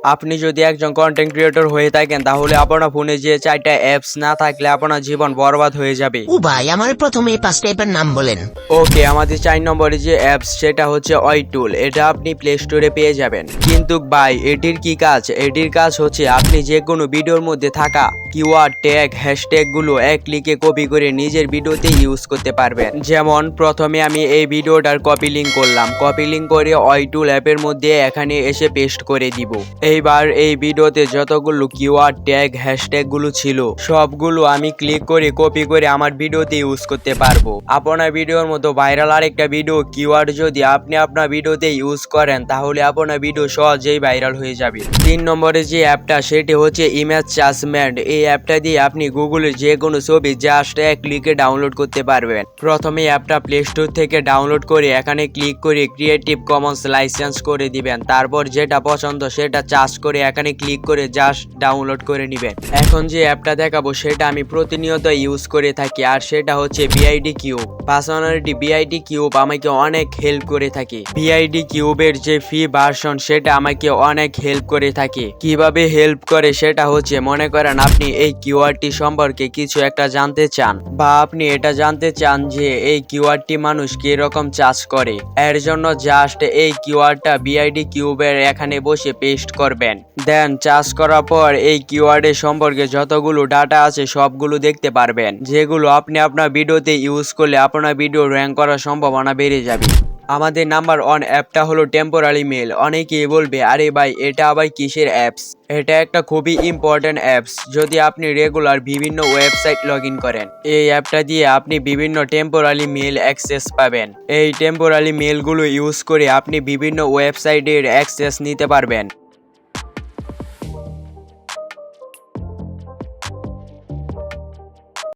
আপনি যদি একজন কন্টেন্ট ক্রিয়েটর হয়ে থাকেন তাহলে আপনার ফোনে যে 4টা অ্যাপস না থাকলে আপনার জীবন বরবাদ হয়ে যাবে। ও ভাই, আমার প্রথমে এই 5টা অ্যাপের নাম বলেন। ওকে, আমাদের 4 নম্বরে যে অ্যাপস সেটা হচ্ছে ওয়াইটুল। এটা আপনি প্লে স্টোরে পেয়ে যাবেন। কিন্তু ভাই এটির কি কাজ? এটির কাজ হচ্ছে আপনি যে কোনো ভিডিওর মধ্যে থাকা কিওয়ার্ড ট্যাগ হ্যাশট্যাগ গুলো এক ক্লিকে কপি করে নিজের ভিডিওতে ইউজ করতে পারবেন। যেমন প্রথমে আমি এই ভিডিওটার কপি লিঙ্ক করলাম, কপি লিঙ্ক করে ওয়াইটুল অ্যাপের মধ্যে এখানে এসে পেস্ট করে দিব। এইবার এই ভিডিওতে যতগুলো কিওয়ার্ড ট্যাগ হ্যাশট্যাগ গুলো ছিল সবগুলো আমি ক্লিক করে কপি করে আমার ভিডিওতে ইউজ করতে পারবো। আপনার ভিডিওর মতো ভাইরাল আরেকটা ভিডিও কিওয়ার্ড যদি আপনি আপনার ভিডিওতে ইউজ করেন তাহলে আপনার ভিডিও সহজেই ভাইরাল হয়ে যাবে। 3 নম্বরে যে অ্যাপটা সেটি হচ্ছে ইমেজ জাজমেন্ট। এই অ্যাপটা দিয়ে আপনি গুগলের যে কোনো ছবি জাস্ট এক ক্লিকে ডাউনলোড করতে পারবেন। প্রথমে অ্যাপটা প্লে স্টোর থেকে ডাউনলোড করে এখানে ক্লিক করে ক্রিয়েটিভ কমন্স লাইসেন্স করে দিবেন। তারপর যেটা পছন্দ সেটা চার্জ করে এখানে ক্লিক করে জাস্ট ডাউনলোড করে নেবেন। এখন যে অ্যাপটা দেখাবো সেটা আমি প্রতিনিয়ত ইউজ করে থাকি, আর সেটা হচ্ছে BID cube. Personality BID cube আমাকে অনেক হেল্প করে থাকে। বিআইডি কিউবের যে ফ্রি ভার্সন সেটা আমাকে অনেক হেল্প করে থাকে। কিভাবে হেল্প করে সেটা হচ্ছে, মনে করেন আপনি এই কিওয়ার্ডটি সম্পর্কে কিছু একটা জানতে চান, বা আপনি এটা জানতে চান যে এই কিওয়ার্ডটি মানুষ কিরকম চার্জ করে। এর জন্য জাস্ট এই কিওয়ার্ডটা বিআইডি কিউবের এখানে বসে পেস্ট করবেন। দেন চার্জ করার পর এই কিওয়ার্ডের সম্পর্কে যতগুলো ডাটা আছে সবগুলো দেখতে পারবেন, যেগুলো আপনি আপনার ভিডিওতে ইউজ করলে আপনার ভিডিও র্যাঙ্ক করার সম্ভাবনা বেড়ে যাবে। আমাদের নাম্বার 1 অ্যাপটা হলো টেম্পোরারি মেল। অনেকেই বলবে আরে ভাই এটা আবার কিসের অ্যাপস? এটা একটা খুবই ইম্পর্টেন্ট অ্যাপস যদি আপনি রেগুলার বিভিন্ন ওয়েবসাইট লগ ইন করেন। এই অ্যাপটা দিয়ে আপনি বিভিন্ন টেম্পোরারি মেল অ্যাক্সেস পাবেন। এই টেম্পোরারি মেলগুলো ইউজ করে আপনি বিভিন্ন ওয়েবসাইটের অ্যাক্সেস নিতে পারবেন।